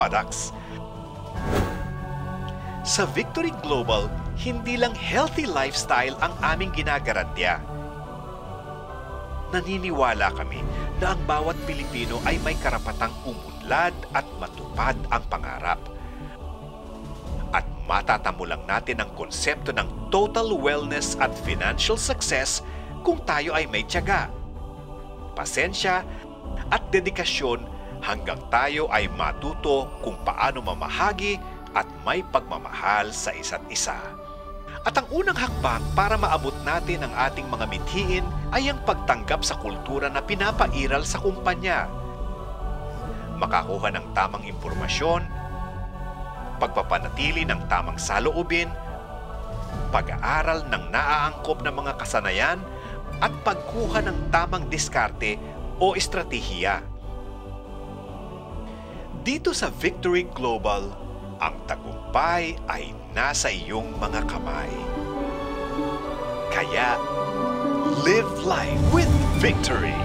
products. Sa Victory Global, hindi lang healthy lifestyle ang aming ginagarantya. Naniniwala kami na ang bawat Pilipino ay may karapatang umunlad at matupad ang pangarap. At matatamo lang natin ang konsepto ng total wellness at financial success kung tayo ay may tiyaga, pasensya at dedikasyon hanggang tayo ay matuto kung paano mamahagi at may pagmamahal sa isa't isa. At ang unang hakbang para maabot natin ang ating mga mithiin ay ang pagtanggap sa kultura na pinapairal sa kumpanya. Makakuha ng tamang impormasyon, pagpapanatili ng tamang saloobin, pag-aaral ng naaangkop na mga kasanayan, at pagkuha ng tamang diskarte o estratehiya. Dito sa Victory Global, ang tagumpay ay nasa iyong mga kamay. Kaya, live life with victory!